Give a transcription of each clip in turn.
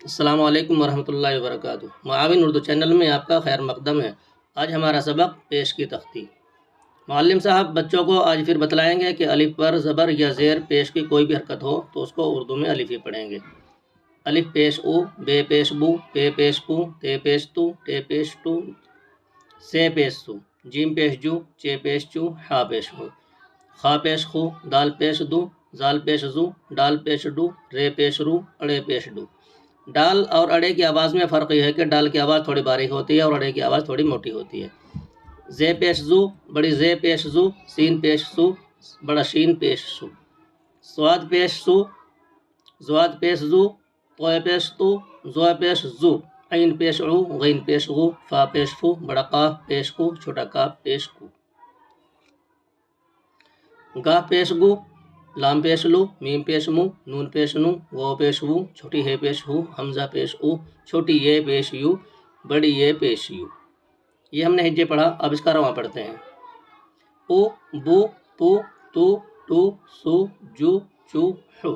السلام علیکم ورحمۃ اللہ وبرکاتہ۔ معاون اردو چینل میں آپ کا خیر مقدم ہے۔ آج ہمارا سبق پیش کی تختی۔ معلم صاحب بچوں کو آج پھر بتلائیں گے کہ الف پر زبر یا زیر پیش کی کوئی بھی حرکت ہو تو اس کو اردو میں الف ہی پڑھیں گے۔ الف پیش او، بے پیش بو، پے پیش پو، تے پیش تو، ٹے پیش ٹو، سے پیش سو، جیم پیش جو، چے پیش چو، ہا پیش ہو، خا پیش خو، دال پیش دو، زال پیش زو، ڈال پیش ڈو، رے پیش رو، اڑے پیش ڈو۔ ڈال اور اڑے کی آواز میں فرق یہ ہے کہ ڈال کی آواز تھوڑی باریک ہوتی ہے اور اڑے کی آواز تھوڑی موٹی ہوتی ہے۔ زے پیش زو، بڑی زے پیش زو، سین پیش سو، بڑا شین پیش سو، سواد پیش سو، زواد پیش زو، طوے پیش تو، زو پیش زو، عین پیش عو، غین پیش غو، فا پیش فو، بڑا قاف پیش کو، چھوٹا کاف پیش کو، گا پیش گو، لام پیش لو، میم پیش مو، نون پیش نو، وہ پیش وو، چھوٹی ہے پیش ہو، حمزہ پیش او، چھوٹی یہ پیش یو، بڑی یہ پیش یو۔ یہ ہم نے ہجے پڑھا، اب اس کا رواں پڑھتے ہیں۔ او، بو، پو، تو، ٹو، سو، جو، چو، حو،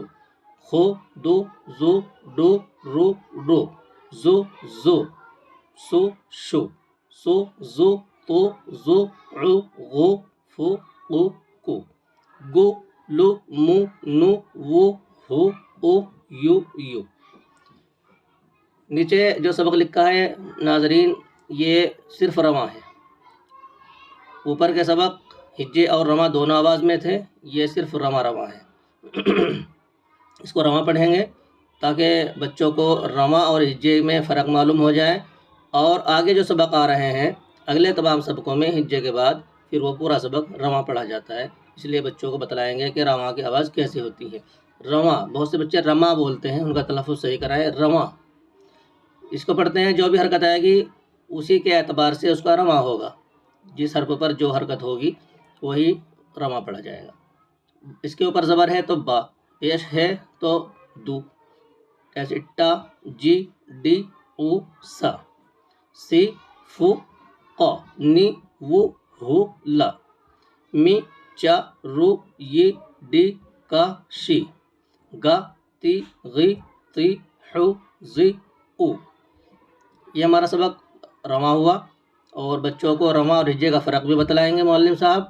خو، دو، زو، ڈو، رو، ڈو، زو، زو، سو، شو، سو، زو، تو، زو، عو، غو، فو، قو، کو، گو، لو، مو، نو، وو، ہو، او، یو، یو۔ نیچے جو سبق لکھا ہے ناظرین یہ صرف رواں ہے۔ اوپر کے سبق ہجے اور رواں دونوں آواز میں تھے، یہ صرف رواں ہے۔ اس کو رواں پڑھیں گے تاکہ بچوں کو رواں اور ہجے میں فرق معلوم ہو جائے، اور آگے جو سبق آ رہے ہیں اگلے تمام سبقوں میں ہجے کے بعد پھر وہ پورا سبق رواں پڑھا جاتا ہے، اس لیے بچوں کو بتلائیں گے کہ رواں کی آواز کیسے ہوتی ہے۔ رواں، بہت سے بچے رما بولتے ہیں، ان کا تلفظ صحیح کرائیں، رواں۔ اس کو پڑھتے ہیں، جو بھی حرکت آئے گی اسی کے اعتبار سے اس کا رواں ہوگا، جس حرف پر جو حرکت ہوگی وہی رواں پڑھا جائے گا۔ اس کے اوپر زبر ہے تو با، پیش ہے تو دو، ایسے ٹا، جی، ڈی، او، سا، سی، فو، قا، نی، وو، ہو، لا، می، چا، رو، یی، ڈی، کا، شی، گا، تی، غی، تی، حو، زی، او۔ یہ ہمارا سبق رواں ہوا، اور بچوں کو رواں اور ہجے کا فرق بھی بتلائیں گے معلم صاحب،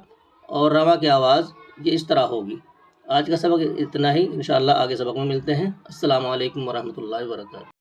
اور رواں کی آواز یہ اس طرح ہوگی۔ آج کا سبق اتنا ہی، انشاءاللہ آگے سبق میں ملتے ہیں۔ السلام علیکم ورحمۃ اللہ وبرکاتہ۔